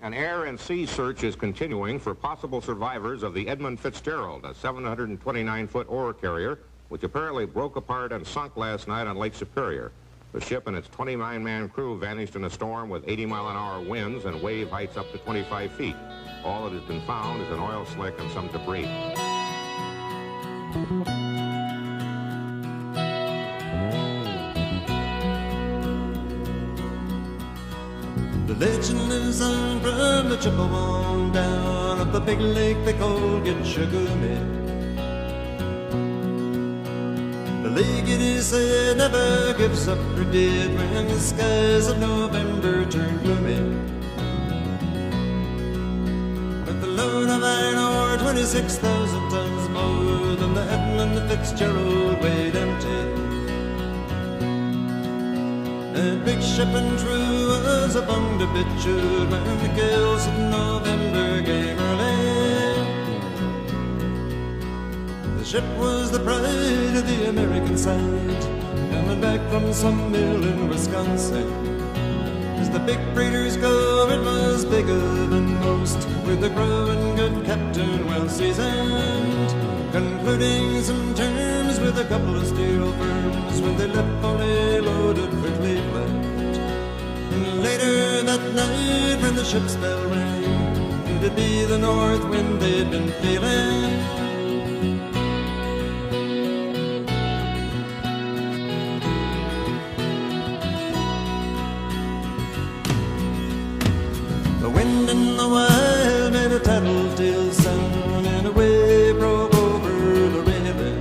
An air and sea search is continuing for possible survivors of the Edmund Fitzgerald, a 729-foot ore carrier, which apparently broke apart and sunk last night on Lake Superior. The ship and its 29-man crew vanished in a storm with 80-mile-an-hour winds and wave heights up to 25 feet. All that has been found is an oil slick and some debris. The legend lives on from the Chippewa down of the big lake they call Gitchagumi. The lake, it is said, never gives up her dead when the skies of November turn gloomy. With a load of iron ore 26,000 tons more than the Edmund Fitzgerald weighed empty. That big ship and true was upon the bitude when the gales of November gave her lay. The ship was the pride of the American side, coming back from some mill in Wisconsin. As the big freighters go, it was bigger than most, with a crew and good captain well seasoned, concluding some terms with a couple of steel firms when they left fully loaded for Cleveland. And later that night when the ship's bell rang, it'd be the north wind they'd been feeling. The wind in the wild made a tattletale sound, and a wave broke over the railing.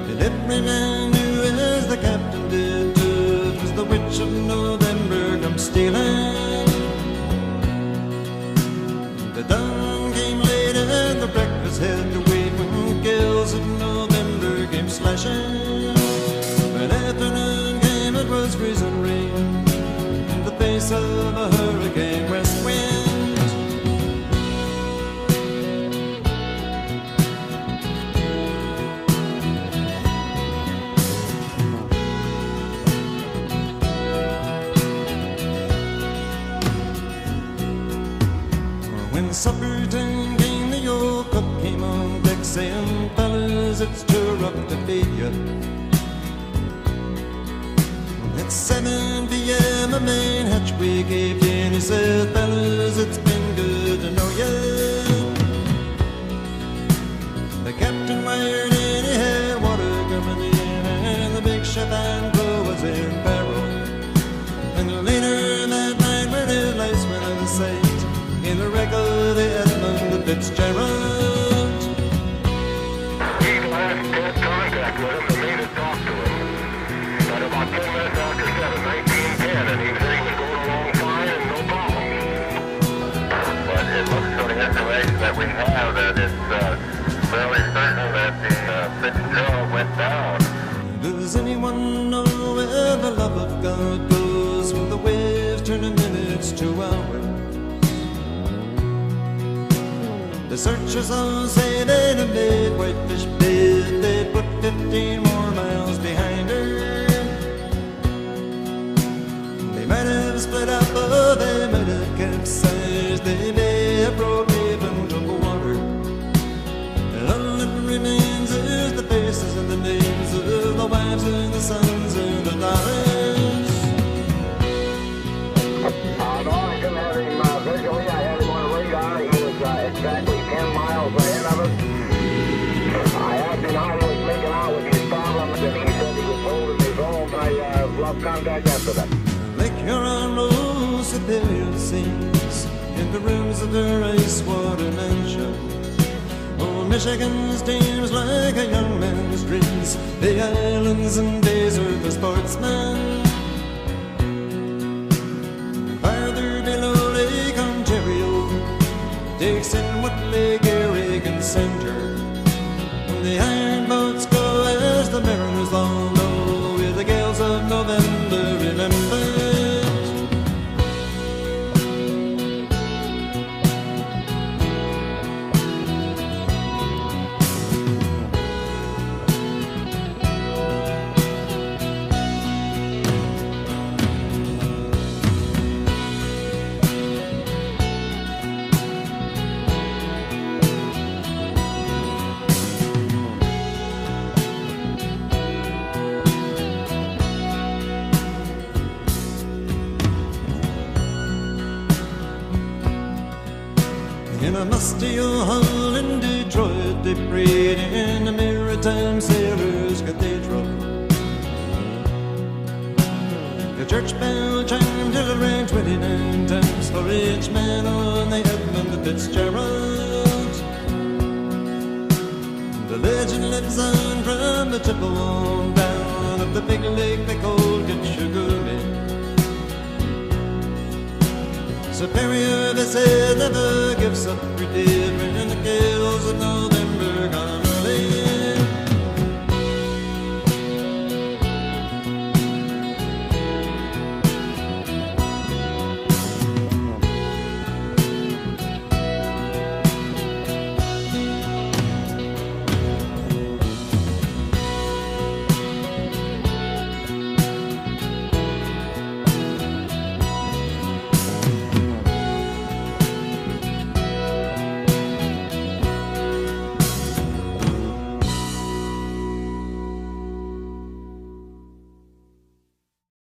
And every man knew, as the captain did, it was the witch of November come stealing. The dawn came late and the breakfast had to wait when gales of November came slashing. When afternoon came, it was freezing rain, face of a hurricane west wind. When supper time came, the old cook came on deck saying, "Fellas, it's too rough to feed you." At 7 p.m. a main hatchway gave in. He said, "Fellas, it's been good to know ya." The captain wired in, he had water coming in, and the big ship and crew was in peril. And later that night when his lights went out of sight, in the wreck of the Edmund Fitzgerald. We last had contact with him and made a talk to him. At about 10 minutes after 7, 1910, and he said he was going along fine and no problem. But it looks from the information that we have that it's fairly certain that the Fitzgerald went down. Does anyone know where the love of God goes when the waves turn the minutes to hours? The searchers all say they'd have made Whitefish Bay, they'd put 15 more miles behind her. Might have split up, or they might have capsized. They may have broke even to the water. And all that remains is the faces and the names of the wives and the sons and the daughters. No, I couldn't have him visually. I had him on radar. He was exactly 10 miles ahead of us. I asked him how he was making out with his problems, and he said he was holding his own. I lost contact after that. Lake Huron low Superior sings in the rooms of her ice water mansion. Old Michigan steams like a young man's dreams. The islands and days are for sportsmen. Farther below Lake Ontario takes in what Lake Erie can send her. The iron boats go as the mariners all know, with the gales of November remember. In a musty old hall in Detroit, they prayed in the Maritime Sailors' Cathedral. The church bell chimed till it rang 29 times for each man on the Edmund Fitzgerald. The legend lives on from the Chippewa down of the big lake they called Gitchagumi. Superior, they said, never gives up your dead when the gales of Northern